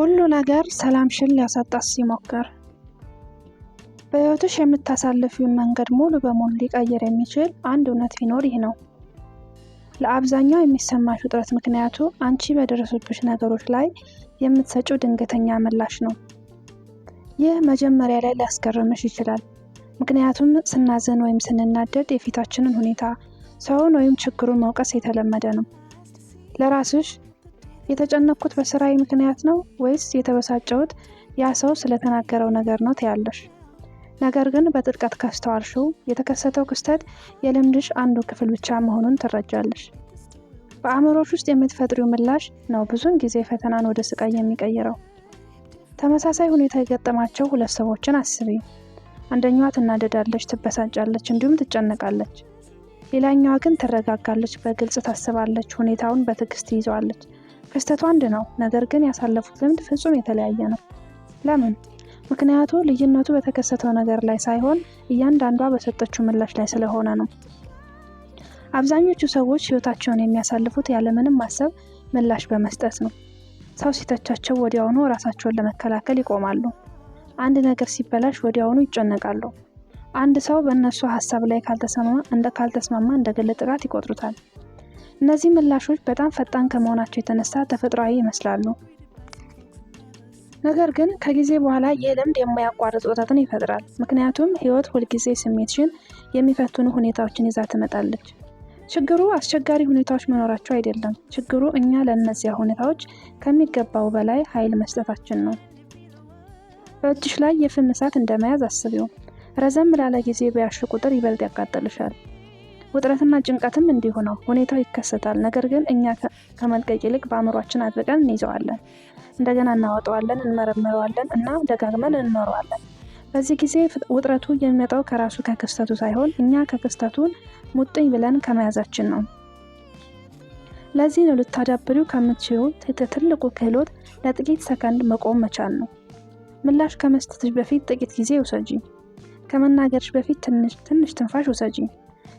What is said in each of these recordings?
ሁሉ ነገር ሰላምሽን ሊያሳጣሽ ሲሞክር በሕይወትሽ የምታሳልፊውን መንገድ ሙሉ በሙሉ ሊቀይር የሚችል አንድ እውነት ቢኖር ይህ ነው። ለአብዛኛው የሚሰማሽ ውጥረት ምክንያቱ አንቺ በደረሱብሽ ነገሮች ላይ የምትሰጪው ድንገተኛ ምላሽ ነው። ይህ መጀመሪያ ላይ ሊያስገርምሽ ይችላል። ምክንያቱም ስናዘን ወይም ስንናደድ የፊታችንን ሁኔታ፣ ሰውን ወይም ችግሩን መውቀስ የተለመደ ነው። ለራስሽ የተጨነቅኩት በስራዬ ምክንያት ነው ወይስ የተበሳጨሁት ያ ሰው ስለተናገረው ነገር ነው ትያለሽ። ነገር ግን በጥልቀት ካስተዋልሽው የተከሰተው ክስተት የልምድሽ አንዱ ክፍል ብቻ መሆኑን ትረጃለሽ። በአእምሮሽ ውስጥ የምትፈጥሪው ምላሽ ነው ብዙውን ጊዜ ፈተናን ወደ ስቃይ የሚቀይረው። ተመሳሳይ ሁኔታ የገጠማቸው ሁለት ሰዎችን አስቢ። አንደኛዋ ትናደዳለች፣ ትበሳጫለች፣ እንዲሁም ትጨነቃለች። ሌላኛዋ ግን ትረጋጋለች፣ በግልጽ ታስባለች፣ ሁኔታውን በትዕግስት ትይዘዋለች። ክስተቱ አንድ ነው፣ ነገር ግን ያሳለፉት ልምድ ፍጹም የተለያየ ነው። ለምን? ምክንያቱ ልዩነቱ በተከሰተው ነገር ላይ ሳይሆን እያንዳንዷ በሰጠችው ምላሽ ላይ ስለሆነ ነው። አብዛኞቹ ሰዎች ሕይወታቸውን የሚያሳልፉት ያለምንም ማሰብ ምላሽ በመስጠት ነው። ሰው ሲተቻቸው ወዲያውኑ ራሳቸውን ለመከላከል ይቆማሉ። አንድ ነገር ሲበላሽ ወዲያውኑ ይጨነቃሉ። አንድ ሰው በእነሱ ሐሳብ ላይ ካልተስማማ እንደ ግል ጥቃት ይቆጥሩታል። እነዚህ ምላሾች በጣም ፈጣን ከመሆናቸው የተነሳ ተፈጥሯዊ ይመስላሉ። ነገር ግን ከጊዜ በኋላ ይህ ልምድ የማያቋርጥ ውጥረትን ይፈጥራል። ምክንያቱም ሕይወት ሁልጊዜ ስሜትሽን የሚፈትኑ ሁኔታዎችን ይዛ ትመጣለች። ችግሩ አስቸጋሪ ሁኔታዎች መኖራቸው አይደለም። ችግሩ እኛ ለእነዚያ ሁኔታዎች ከሚገባው በላይ ኃይል መስጠታችን ነው። በእጅሽ ላይ የፍም እሳት እንደመያዝ አስቢው። ረዘም ላለ ጊዜ በያሽ ቁጥር ይበልጥ ያቃጥልሻል። ውጥረትና ጭንቀትም እንዲሁ ነው። ሁኔታው ይከሰታል፣ ነገር ግን እኛ ከመልቀቅ ይልቅ በአእምሯችን አጥብቀን እንይዘዋለን። እንደገና እናወጣዋለን፣ እንመረምረዋለን እና ደጋግመን እንኖረዋለን። በዚህ ጊዜ ውጥረቱ የሚመጣው ከራሱ ከክስተቱ ሳይሆን እኛ ከክስተቱን ሙጥኝ ብለን ከመያዛችን ነው። ለዚህ ነው ልታዳብሪው ከምትችይው ትልቁ ክህሎት ለጥቂት ሰከንድ መቆም መቻል ነው። ምላሽ ከመስጠትሽ በፊት ጥቂት ጊዜ ውሰጂ። ከመናገርሽ በፊት ትንሽ ትንፋሽ ውሰጂ።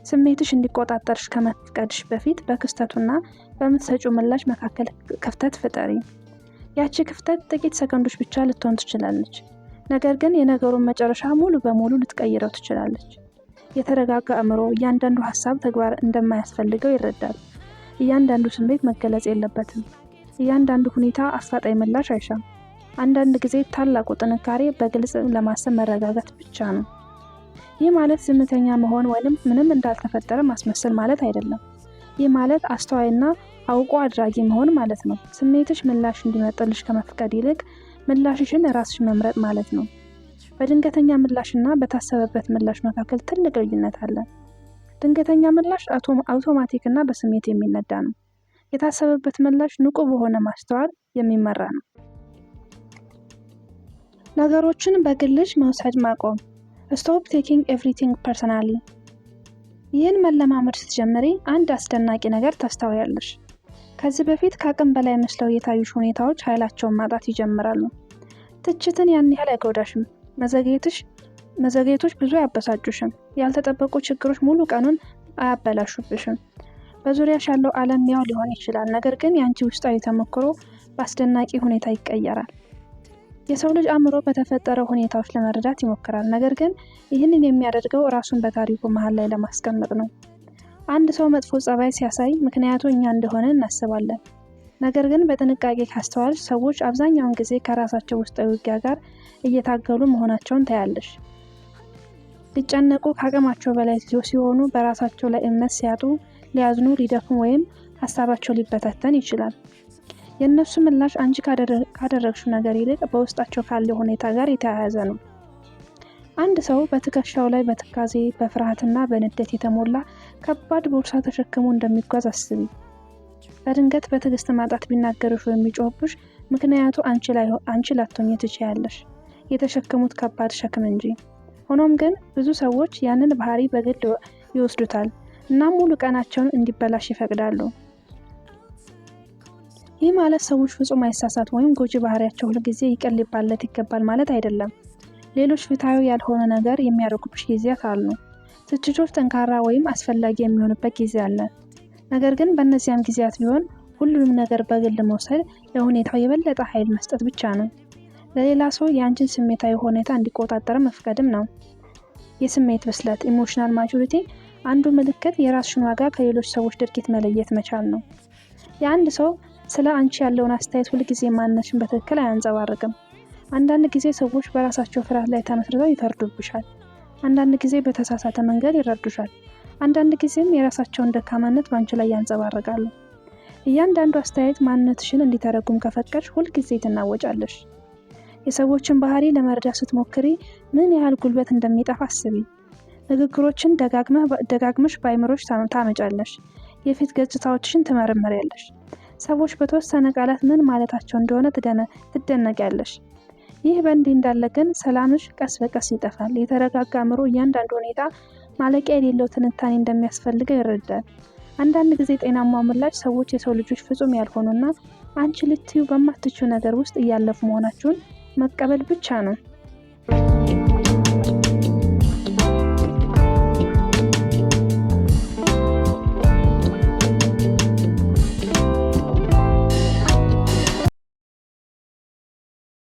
ስሜትሽ እንዲቆጣጠርሽ ከመፍቀድሽ በፊት በክስተቱና በምትሰጪው ምላሽ መካከል ክፍተት ፍጠሪ። ያቺ ክፍተት ጥቂት ሰከንዶች ብቻ ልትሆን ትችላለች፣ ነገር ግን የነገሩን መጨረሻ ሙሉ በሙሉ ልትቀይረው ትችላለች። የተረጋጋ አእምሮ እያንዳንዱ ሐሳብ ተግባር እንደማያስፈልገው ይረዳል። እያንዳንዱ ስሜት መገለጽ የለበትም። እያንዳንዱ ሁኔታ አፋጣኝ ምላሽ አይሻም። አንዳንድ ጊዜ ታላቁ ጥንካሬ በግልጽ ለማሰብ መረጋጋት ብቻ ነው። ይህ ማለት ዝምተኛ መሆን ወይም ምንም እንዳልተፈጠረ ማስመሰል ማለት አይደለም። ይህ ማለት አስተዋይና አውቆ አድራጊ መሆን ማለት ነው። ስሜትሽ ምላሽ እንዲመጣልሽ ከመፍቀድ ይልቅ ምላሽሽን ራስሽ መምረጥ ማለት ነው። በድንገተኛ ምላሽና በታሰበበት ምላሽ መካከል ትልቅ ልዩነት አለ። ድንገተኛ ምላሽ አውቶማቲክና በስሜት የሚነዳ ነው። የታሰበበት ምላሽ ንቁ በሆነ ማስተዋል የሚመራ ነው። ነገሮችን በግልሽ መውሰድ ማቆም። Stop taking everything personally። ይህን መለማመድ ስትጀምሪ አንድ አስደናቂ ነገር ታስተውያለሽ። ከዚህ በፊት ከአቅም በላይ መስለው የታዩሽ ሁኔታዎች ኃይላቸውን ማጣት ይጀምራሉ። ትችትን ያን ያህል አይጎዳሽም። መዘግየቶች ብዙ አያበሳጩሽም። ያልተጠበቁ ችግሮች ሙሉ ቀኑን አያበላሹብሽም። በዙሪያሽ ያለው ዓለም ያው ሊሆን ይችላል፣ ነገር ግን ያንቺ ውስጣዊ ተሞክሮ በአስደናቂ ሁኔታ ይቀየራል። የሰው ልጅ አእምሮ በተፈጠረው ሁኔታዎች ለመረዳት ይሞክራል፣ ነገር ግን ይህንን የሚያደርገው ራሱን በታሪኩ መሃል ላይ ለማስቀመጥ ነው። አንድ ሰው መጥፎ ጸባይ ሲያሳይ ምክንያቱ እኛ እንደሆነ እናስባለን። ነገር ግን በጥንቃቄ ካስተዋልሽ ሰዎች አብዛኛውን ጊዜ ከራሳቸው ውስጣዊ ውጊያ ጋር እየታገሉ መሆናቸውን ታያለሽ። ሊጨነቁ ከአቅማቸው በላይ ሲሆኑ፣ በራሳቸው ላይ እምነት ሲያጡ፣ ሊያዝኑ፣ ሊደክሙ ወይም ሀሳባቸው ሊበታተን ይችላል። የእነሱ ምላሽ አንቺ ካደረግሽው ነገር ይልቅ በውስጣቸው ካለው ሁኔታ ጋር የተያያዘ ነው። አንድ ሰው በትከሻው ላይ በትካዜ፣ በፍርሃትና በንዴት የተሞላ ከባድ ቦርሳ ተሸክሞ እንደሚጓዝ አስቢ። በድንገት በትዕግስት ማጣት ቢናገርሽ ወይም ቢጮህብሽ ምክንያቱ አንቺ ላትሆኚ ትችያለሽ፣ የተሸከሙት ከባድ ሸክም እንጂ። ሆኖም ግን ብዙ ሰዎች ያንን ባህሪ በግል ይወስዱታል እና ሙሉ ቀናቸውን እንዲበላሽ ይፈቅዳሉ። ይህ ማለት ሰዎች ፍጹም አይሳሳት ወይም ጎጂ ባህሪያቸው ሁልጊዜ ይቅር ሊባልለት ይገባል ማለት አይደለም። ሌሎች ፍትሃዊ ያልሆነ ነገር የሚያደርጉብሽ ጊዜያት አሉ። ትችቶች ጠንካራ ወይም አስፈላጊ የሚሆንበት ጊዜ አለ። ነገር ግን በእነዚያም ጊዜያት ቢሆን ሁሉንም ነገር በግል መውሰድ ለሁኔታው የበለጠ ኃይል መስጠት ብቻ ነው። ለሌላ ሰው የአንቺን ስሜታዊ ሁኔታ እንዲቆጣጠር መፍቀድም ነው። የስሜት ብስለት ኢሞሽናል ማቹሪቲ አንዱ ምልክት የራስሽን ዋጋ ከሌሎች ሰዎች ድርጊት መለየት መቻል ነው። የአንድ ሰው ስለ አንቺ ያለውን አስተያየት ሁልጊዜ ማንነትሽን በትክክል አያንጸባርቅም። አንዳንድ ጊዜ ሰዎች በራሳቸው ፍርሃት ላይ ተመስርተው ይፈርዱብሻል። አንዳንድ ጊዜ በተሳሳተ መንገድ ይረዱሻል። አንዳንድ ጊዜም የራሳቸውን ደካማነት ባንቺ ላይ ያንጸባርቃሉ። እያንዳንዱ አስተያየት ማንነትሽን እንዲተረጉም ከፈቀድሽ ሁልጊዜ ትናወጫለሽ። የሰዎችን ባህሪ ለመረዳት ስትሞክሪ ምን ያህል ጉልበት እንደሚጠፋ አስቢ። ንግግሮችን ደጋግመሽ በአይምሮሽ ታመጫለሽ። የፊት ገጽታዎችሽን ትመረምሪያለሽ። ሰዎች በተወሰነ ቃላት ምን ማለታቸው እንደሆነ ትደነቂያለሽ። ይህ በእንዲህ እንዳለ ግን ሰላምሽ ቀስ በቀስ ይጠፋል። የተረጋጋ አእምሮ እያንዳንዱ ሁኔታ ማለቂያ የሌለው ትንታኔ እንደሚያስፈልገው ይረዳል። አንዳንድ ጊዜ ጤናማ ምላሽ ሰዎች የሰው ልጆች ፍጹም ያልሆኑና አንቺ ልትዩ በማትችው ነገር ውስጥ እያለፉ መሆናቸውን መቀበል ብቻ ነው።